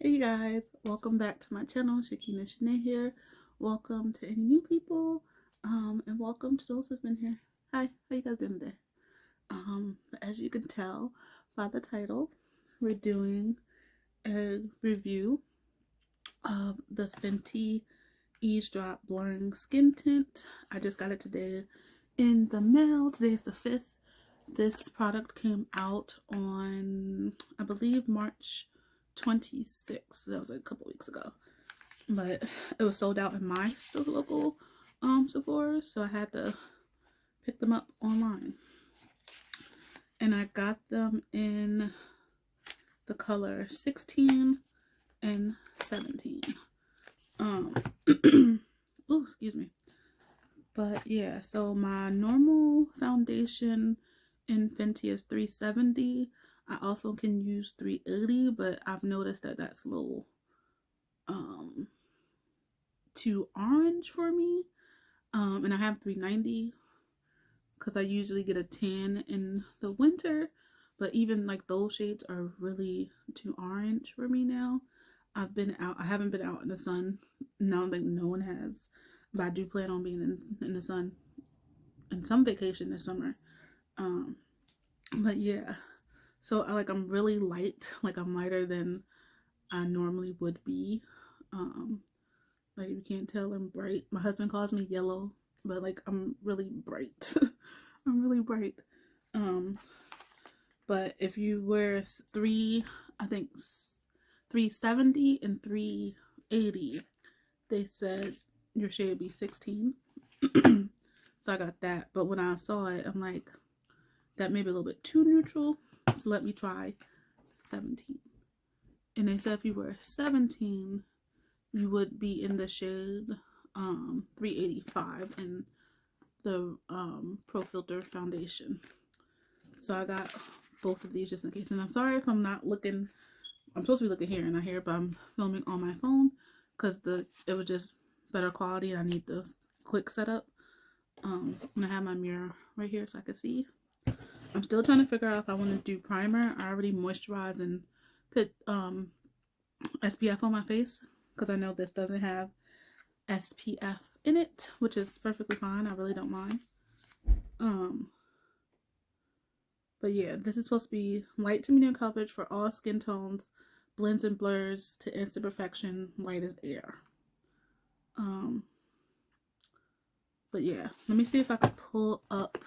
Hey guys, welcome back to my channel. Shakina Shanae here. Welcome to any new people, and welcome to those who've been here. Hi, how you guys doing today? As you can tell by the title, we're doing a review of the Fenty Eaze Drop Blurring Skin Tint. I just got it today in the mail. Today's the 5th. This product came out on, I believe, March 26th. That was like a couple weeks ago, but it was sold out in my still local Sephora, so I had to pick them up online, and I got them in the color 16 and 17. Oh, excuse me. But yeah, so my normal foundation in Fenty is 370. I also can use 380, but I've noticed that that's a little too orange for me. And I have 390 because I usually get a tan in the winter, but even like those shades are really too orange for me now. I haven't been out in the sun. I don't think no one has, but I do plan on being in the sun and some vacation this summer. But yeah, so I'm really light. Like I'm lighter than I normally would be. Like you can't tell, I'm bright. My husband calls me yellow, but like I'm really bright. I'm really bright. But if you wear I think 370 and 380, they said your shade would be 16. So I got that. But when I saw it, I'm like, that may be a little bit too neutral. So let me try 17. And they said if you were 17, you would be in the shade 385 in the Pro Filter foundation. So I got both of these just in case. And I'm sorry if I'm not looking. I'm supposed to be looking here and not here, but I'm filming on my phone because it was just better quality and I need the quick setup. And I have my mirror right here so I can see. I'm still trying to figure out if I want to do primer. I already moisturized and put SPF on my face because I know this doesn't have SPF in it, which is perfectly fine. I really don't mind. But yeah, this is supposed to be light to medium coverage for all skin tones, blends and blurs to instant perfection, light as air. But yeah, let me see if I can pull up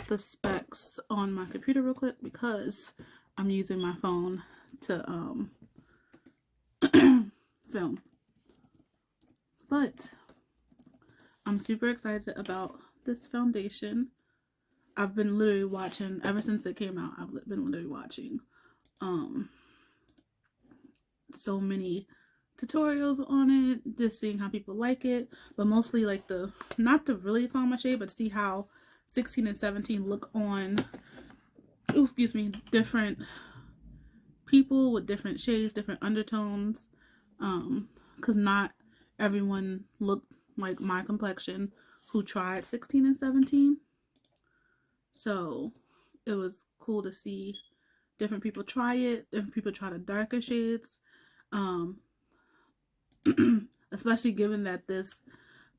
the specs on my computer real quick because I'm using my phone to film. But I'm super excited about this foundation. I've been literally watching ever since it came out. I've been literally watching so many tutorials on it, just seeing how people like it, but mostly like not to really find my shade, but to see how 16 and 17 look on different people with different shades, different undertones, because not everyone looked like my complexion who tried 16 and 17. So it was cool to see different people try it, different people try the darker shades, especially given that this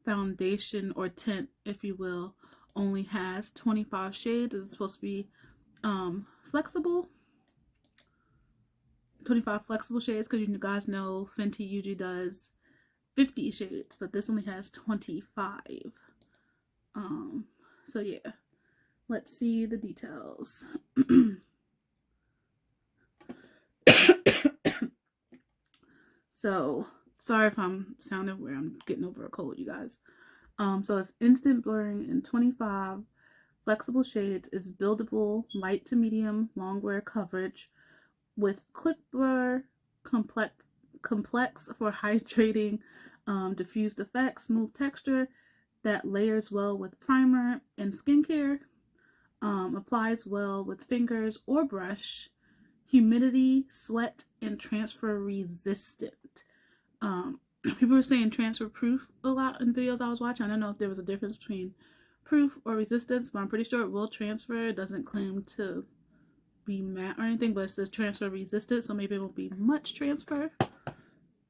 foundation or tint, if you will, only has 25 shades. It's supposed to be flexible, 25 flexible shades, because you guys know Fenty usually does 50 shades, but this only has 25. So yeah, let's see the details. So sorry if I'm sounding weird. I'm getting over a cold, you guys. So it's instant blurring in 25 flexible shades. It's buildable, light to medium, long wear coverage with quick blur, complex for hydrating, diffused effect, smooth texture that layers well with primer and skincare. Applies well with fingers or brush. Humidity, sweat, and transfer resistant. People were saying transfer proof a lot in videos I was watching. I don't know if there was a difference between proof or resistance, but I'm pretty sure it will transfer. It doesn't claim to be matte or anything, but it says transfer resistant, so maybe it won't be much transfer.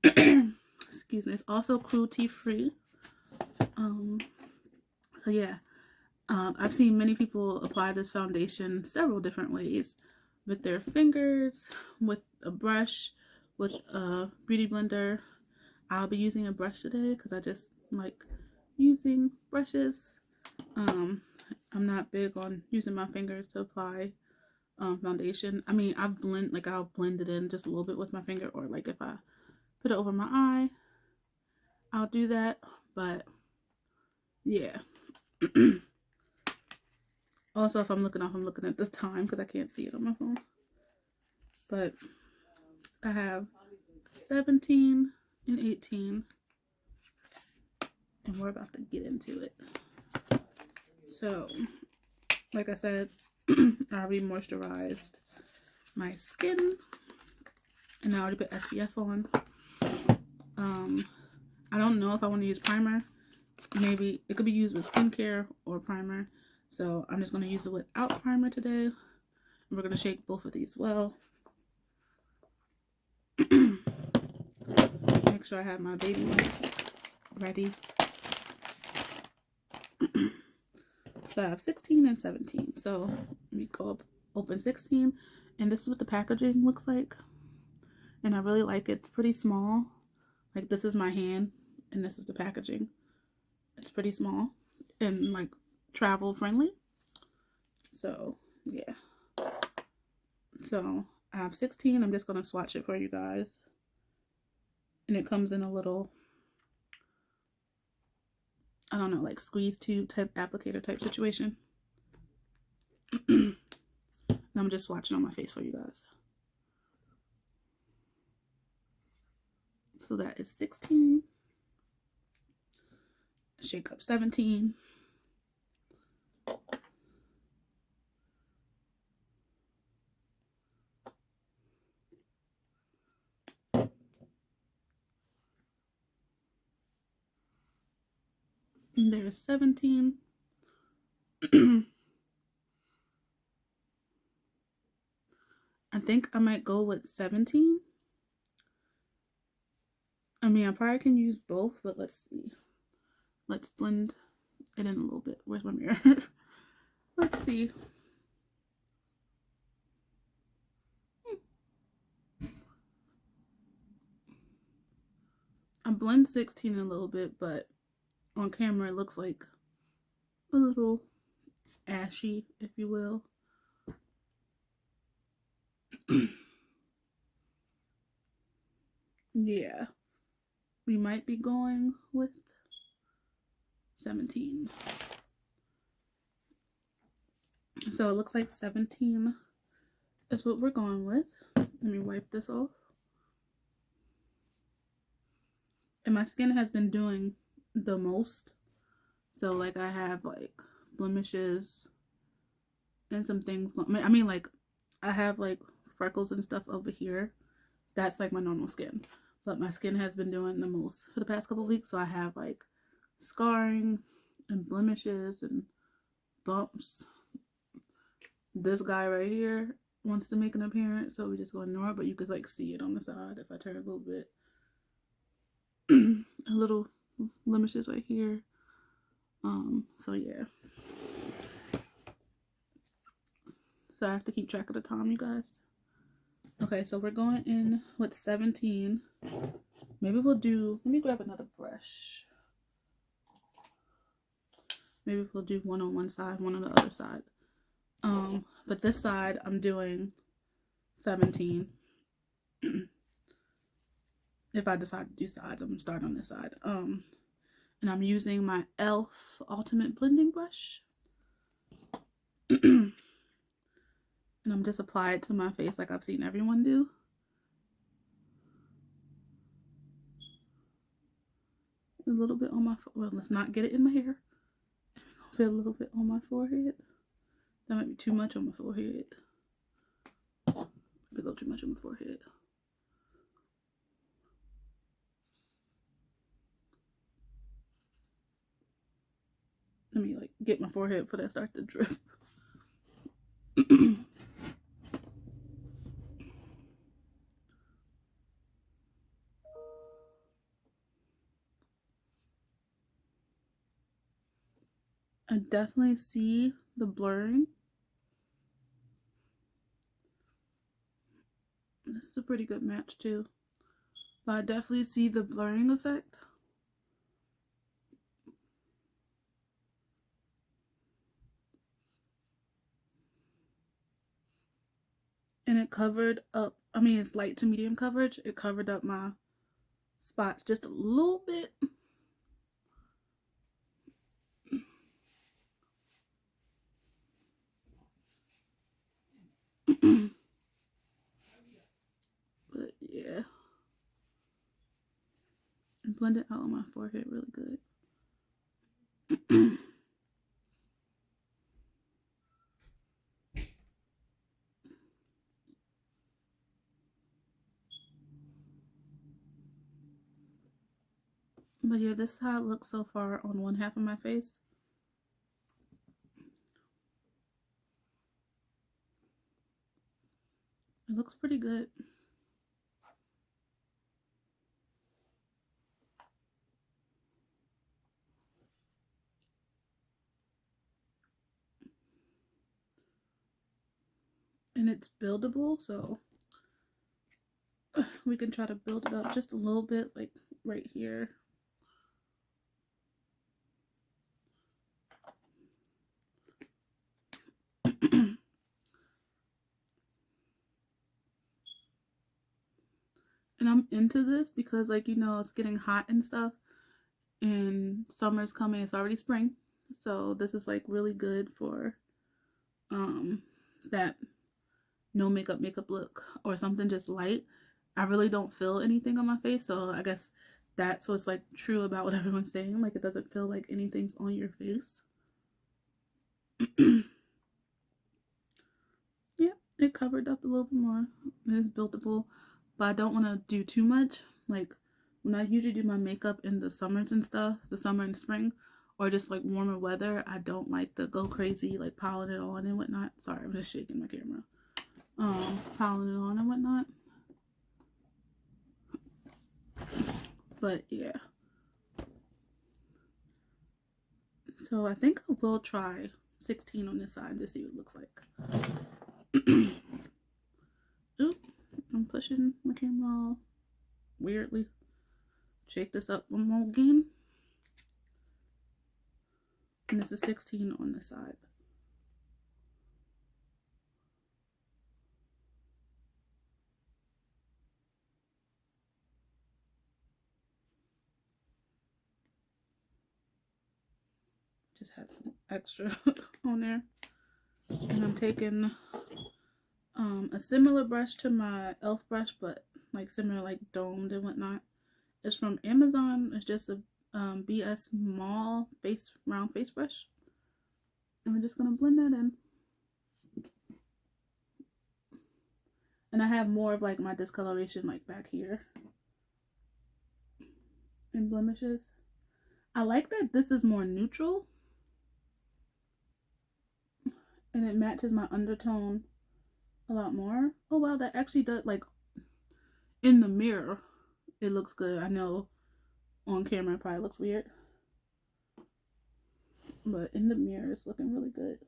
Excuse me. It's also cruelty free. So yeah, I've seen many people apply this foundation several different ways, with their fingers, with a brush, with a beauty blender. I'll be using a brush today because I just like using brushes. I'm not big on using my fingers to apply foundation. I mean, I'll blend it in just a little bit with my finger, or like if I put it over my eye, I'll do that. But yeah. Also, if I'm looking off, I'm looking at the time because I can't see it on my phone. But I have 17 and 18, and we're about to get into it. So, like I said, I already moisturized my skin, and I already put SPF on. I don't know if I want to use primer. Maybe it could be used with skincare or primer. So I'm just going to use it without primer today. And we're going to shake both of these well. Make sure I have my baby wipes ready. So I have 16 and 17. So let me go up, open 16. And this is what the packaging looks like. And I really like it. It's pretty small. Like, this is my hand, and this is the packaging. It's pretty small and like travel friendly. So yeah. So I have 16. I'm just going to swatch it for you guys. And it comes in a little, I don't know, like squeeze tube type applicator type situation. And I'm just swatching on my face for you guys. So that is 16. Shake up 17. And there's 17. I think I might go with 17. I mean, I probably can use both, but let's see. Let's blend it in a little bit. Where's my mirror? Let's see. I blend 16 a little bit, but on camera it looks like a little ashy, if you will. Yeah, we might be going with 17. So it looks like 17 is what we're going with. Let me wipe this off. And my skin has been doing the most. So like, I have like blemishes and some things. I mean, like, I have like freckles and stuff over here. That's like my normal skin. But my skin has been doing the most for the past couple of weeks. So I have like scarring and blemishes and bumps. This guy right here wants to make an appearance, so we just go ignore it. But you could like see it on the side if I turn a little bit. A little blemishes right here. So yeah. So I have to keep track of the time, you guys. Okay, so we're going in with 17. Maybe we'll do, let me grab another brush. Maybe we'll do one on one side, one on the other side. But this side I'm doing 17. If I decide to do sides, I'm gonna start on this side. And I'm using my e.l.f. Ultimate Blending Brush. And I'm just apply it to my face like I've seen everyone do. A little bit on my, well, let's not get it in my hair. Put a little bit on my forehead. That might be too much on my forehead. A little too much on my forehead. Let me like get my forehead before that starts to drip. I definitely see the blurring. This is a pretty good match too. But I definitely see the blurring effect. And it covered up, I mean, it's light to medium coverage. It covered up my spots just a little bit. But yeah. And blend it out on my forehead really good. But yeah, this is how it looks so far on one half of my face. It looks pretty good. And it's buildable, so we can try to build it up just a little bit, like right here. And I'm into this because, like, you know, it's getting hot and stuff, and summer's coming. It's already spring, so this is like really good for that no makeup look, or something just light. I really don't feel anything on my face, so I guess that's what's like true about what everyone's saying. Like, it doesn't feel like anything's on your face. Yeah, it covered up a little bit more. It is buildable, but I don't want to do too much. Like, when I usually do my makeup in the summers and stuff, the summer and spring, or just like warmer weather, I don't like to go crazy, like piling it on and whatnot. Sorry, I'm just shaking my camera. Piling it on and whatnot. But yeah. So I think I will try 16 on this side to see what it looks like. Oop, I'm pushing my camera all weirdly. Shake this up one more again. And this is 16 on this side. Just has some extra on there. And I'm taking a similar brush to my e.l.f. brush, but like similar, like domed and whatnot. It's from Amazon. It's just a BS Mall round face brush. And we're just gonna blend that in. And I have more of like my discoloration like back here and blemishes. I like that this is more neutral and it matches my undertone a lot more. Oh wow, that actually does, like, in the mirror it looks good. I know on camera it probably looks weird, but in the mirror it's looking really good.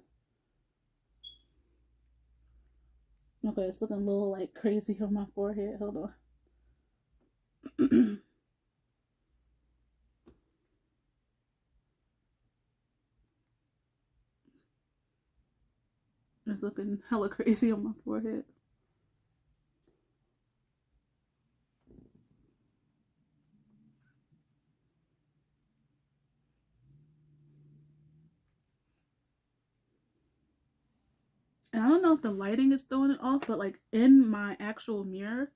Okay, it's looking a little like crazy on my forehead. Hold on. It's looking hella crazy on my forehead. And I don't know if the lighting is throwing it off, but like in my actual mirror,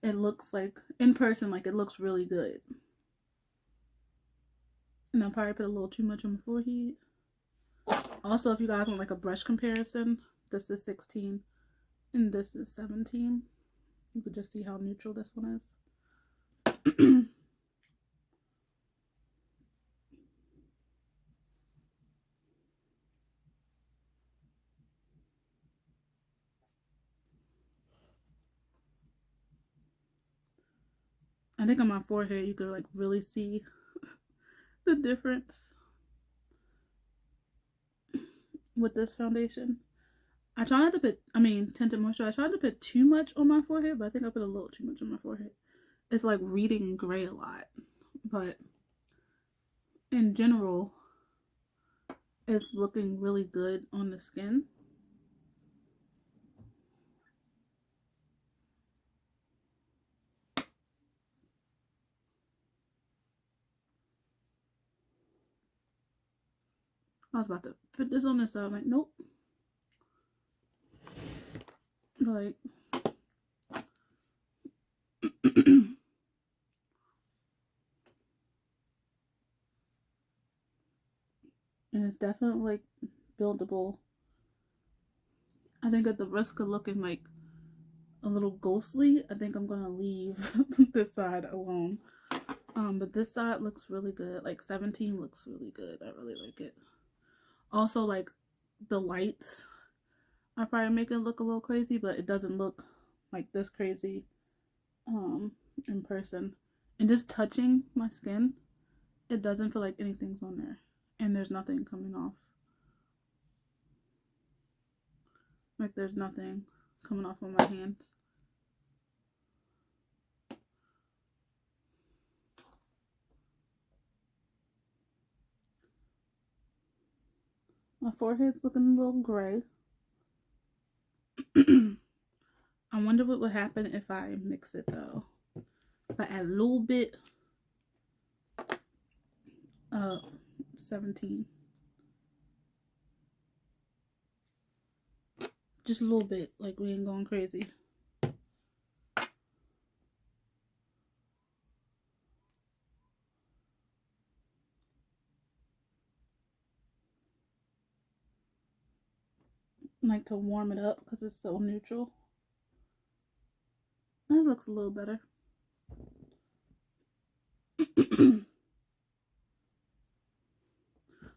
it looks like, in person, like it looks really good. And I probably put a little too much on my forehead. Also, if you guys want like a brush comparison, this is 16 and this is 17. You could just see how neutral this one is. I think on my forehead you could like really see the difference. with this foundation. I try not to put, tinted moisture. I try not to put too much on my forehead, but I think I put a little too much on my forehead. It's like reading gray a lot, but in general, it's looking really good on the skin. I was about to put this on this side. I'm like, nope. Like, and it's definitely like buildable. I think at the risk of looking like a little ghostly, I think I'm gonna leave this side alone. But this side looks really good. Like 17 looks really good. I really like it. Also, like the lights I probably make it look a little crazy, but it doesn't look like this crazy in person. And just touching my skin, it doesn't feel like anything's on there, and there's nothing coming off. Like there's nothing coming off on my hands. My forehead's looking a little gray. I wonder what would happen if I mix it though. If I add a little bit of 17. Just a little bit, like we ain't going crazy. Like to warm it up because it's so neutral. That looks a little better.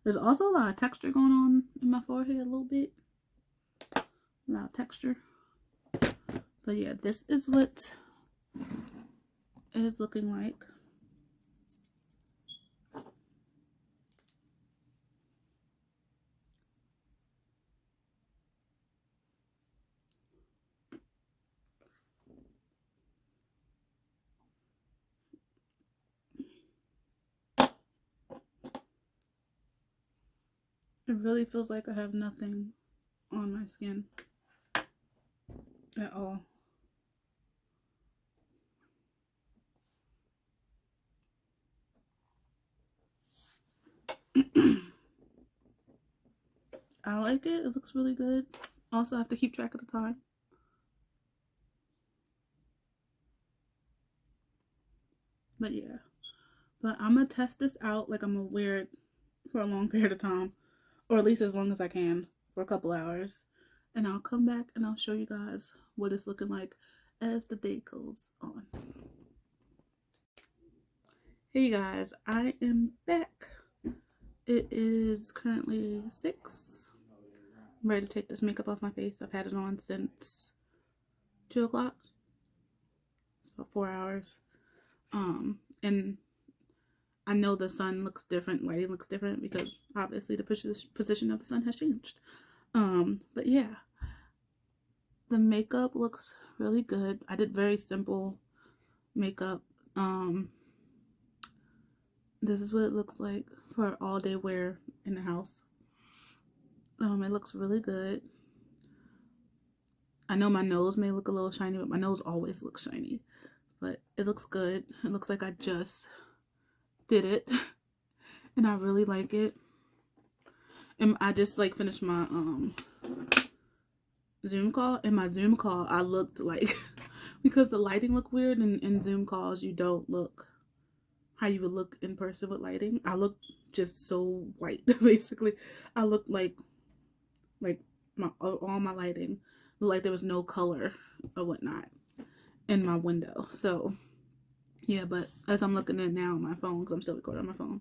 There's also a lot of texture going on in my forehead a little bit. A lot of texture. But yeah, this is what it is looking like. It really feels like I have nothing on my skin at all. I like it. It looks really good. Also, I have to keep track of the time. But yeah. But I'm going to test this out. Like I'm going to wear it for a long period of time. Or at least as long as I can. For a couple hours. And I'll come back and I'll show you guys what it's looking like as the day goes on. Hey guys, I am back. It is currently 6. I'm ready to take this makeup off my face. I've had it on since 2 o'clock. It's about 4 hours. And I know the sun looks different, lighting looks different because obviously the position of the sun has changed. But yeah, the makeup looks really good. I did very simple makeup. This is what it looks like for all day wear in the house. It looks really good. I know my nose may look a little shiny, but my nose always looks shiny. But it looks good. It looks like I just did it. And I really like it. And I just like finished my Zoom call. In my Zoom call, I looked like, because the lighting looked weird, and in Zoom calls you don't look how you would look in person with lighting. I looked just so white. Basically, I looked like all my lighting looked like there was no color or whatnot in my window. So yeah, but as I'm looking at it now on my phone, because I'm still recording on my phone,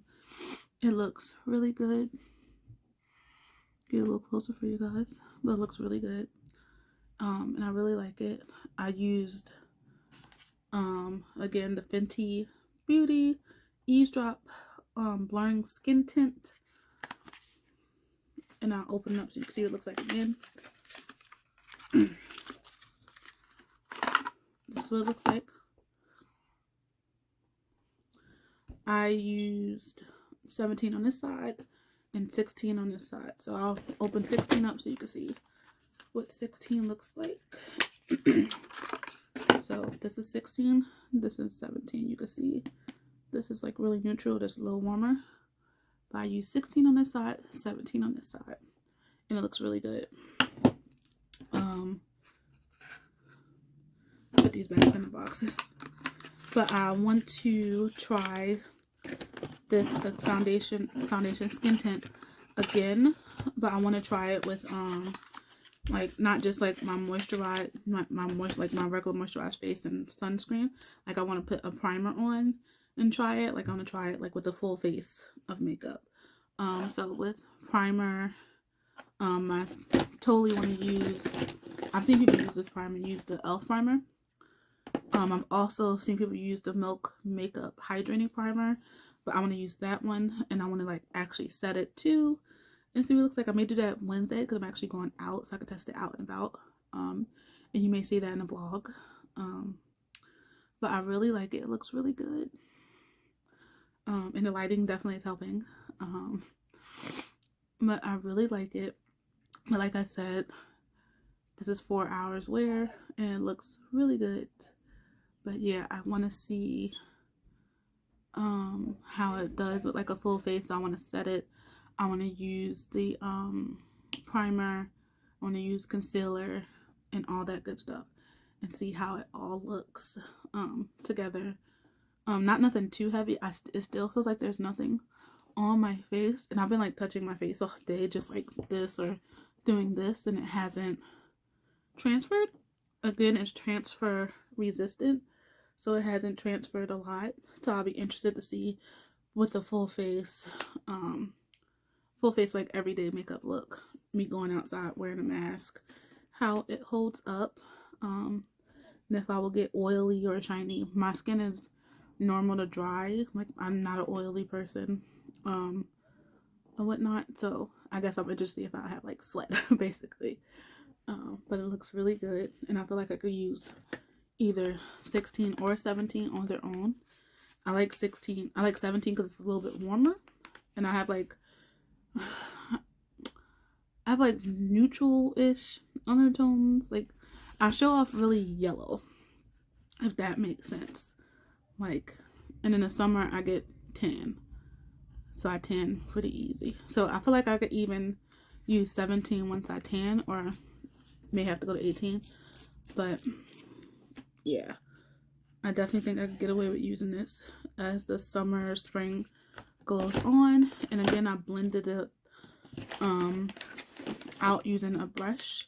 it looks really good. Get a little closer for you guys, but it looks really good. And I really like it. I used again the Fenty Beauty Eaze Drop blurring skin tint, and I'll open it up so you can see what it looks like again. This is what it looks like. I used 17 on this side and 16 on this side. So I'll open 16 up so you can see what 16 looks like. So this is 16, this is 17. You can see this is like really neutral, this is a little warmer. But I use 16 on this side, 17 on this side. And it looks really good. Put these back in the boxes. But I want to try this foundation skin tint again, but I want to try it with like not just like my moisturize my regular moisturized face and sunscreen. Like I want to put a primer on and try it. Like I want to try it like with a full face of makeup. So with primer, I totally want to use, I've seen people use this primer, use the e.l.f. primer. I've also seen people use the Milk Makeup Hydrating Primer, but I want to use that one, and I want to like actually set it too and see what it looks like. I may do that Wednesday because I'm actually going out, so I can test it out and about. And you may see that in the blog. But I really like it. It looks really good. And the lighting definitely is helping. But I really like it. But like I said, this is 4 hours wear and it looks really good. But yeah, I want to see how it does with like a full face. So I want to set it. I want to use the primer. I want to use concealer and all that good stuff and see how it all looks together. Not nothing too heavy. It still feels like there's nothing on my face, and I've been like touching my face all day just like this or doing this, and it hasn't transferred. Again, it's transfer resistant, so it hasn't transferred a lot. So I'll be interested to see with the full face like everyday makeup look, me going outside wearing a mask, how it holds up, and if I will get oily or shiny. My skin is normal to dry, like I'm not an oily person or whatnot, so I guess I'm interested if I have like sweat basically. But it looks really good, and I feel like I could use either 16 or 17 on their own. I like 16. I like 17 because it's a little bit warmer, and I have like neutral-ish undertones. Like I show off really yellow, if that makes sense. Like, and in the summer I get tan, so I tan pretty easy. So I feel like I could even use 17 once I tan, or may have to go to 18. But yeah, I definitely think I could get away with using this as the summer, spring goes on. And again, I blended it out using a brush.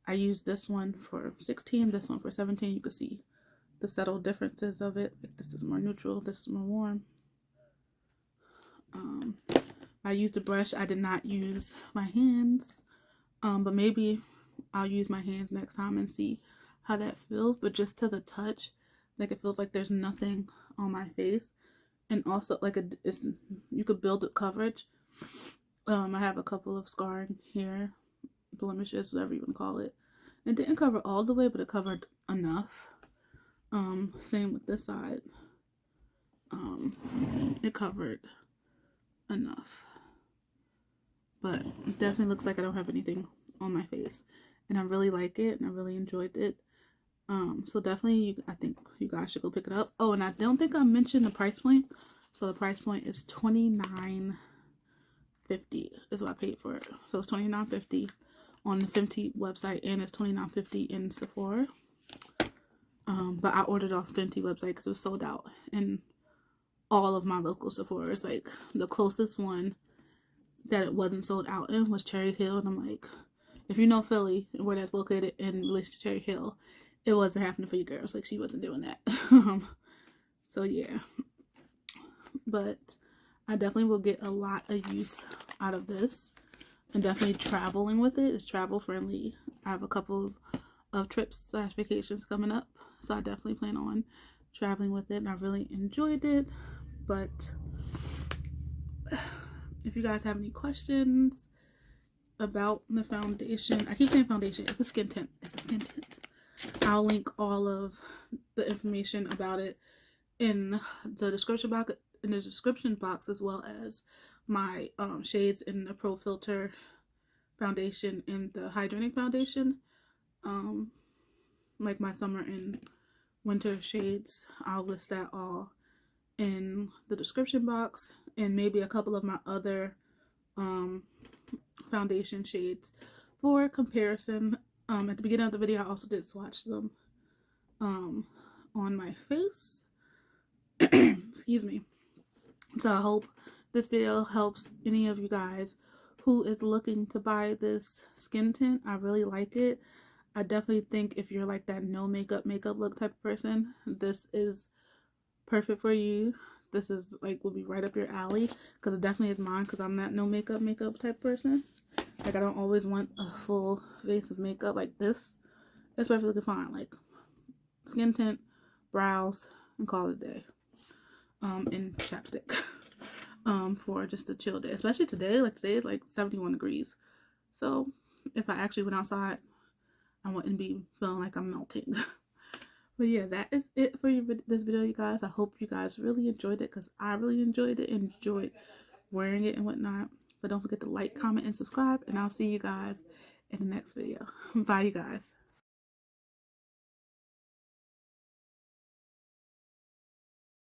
I used this one for 16, this one for 17. You can see the subtle differences of it. Like this is more neutral, this is more warm. I used a brush. I did not use my hands, but maybe I'll use my hands next time and see how that feels. But just to the touch, like it feels like there's nothing on my face, and also like you could build up coverage. I have a couple of scarred hair, blemishes, whatever you want to call it. It didn't cover all the way, but it covered enough. Same with this side. It covered enough, but it definitely looks like I don't have anything on my face, and I really like it, and I really enjoyed it. So definitely, I think you guys should go pick it up. Oh, and I don't think I mentioned the price point. So the price point is $29.50 is what I paid for it. So it's $29.50 on the Fenty website, and it's $29.50 in Sephora. But I ordered off Fenty website because it was sold out in all of my local Sephora's. Like the closest one that it wasn't sold out in was Cherry Hill, and I'm like, if you know Philly and where that's located in relation to Cherry Hill, it wasn't happening for you girls. Like she wasn't doing that. So yeah, but I definitely will get a lot of use out of this, and definitely traveling with it. It's travel friendly. I have a couple of trips / vacations coming up, so I definitely plan on traveling with it, and I really enjoyed it. But if you guys have any questions, about the foundation. I keep saying foundation. It's a skin tint. It's a skin tint. I'll link all of the information about it in the description box, as well as my shades in the Pro Filter foundation and the hydrating foundation. Like my summer and winter shades. I'll list that all in the description box, and maybe a couple of my other foundation shades for comparison. At the beginning of the video, I also did swatch them on my face. Excuse me. So I hope this video helps any of you guys who is looking to buy this skin tint. I really like it. I definitely think if you're like that no makeup look type of person, this is perfect for you. This is like will be right up your alley, because it definitely is mine, because I'm that no makeup type person. Like, I don't always want a full face of makeup. Like, this is perfectly fine. Like, skin tint, brows, and call it a day. And chapstick. For just a chill day, especially today. Like, today is like 71 degrees, so if I actually went outside, I wouldn't be feeling like I'm melting. But yeah, that is it for this video, you guys. I hope you guys really enjoyed it, because I really enjoyed it, enjoyed wearing it and whatnot. But don't forget to like, comment, and subscribe, and I'll see you guys in the next video. Bye, you guys.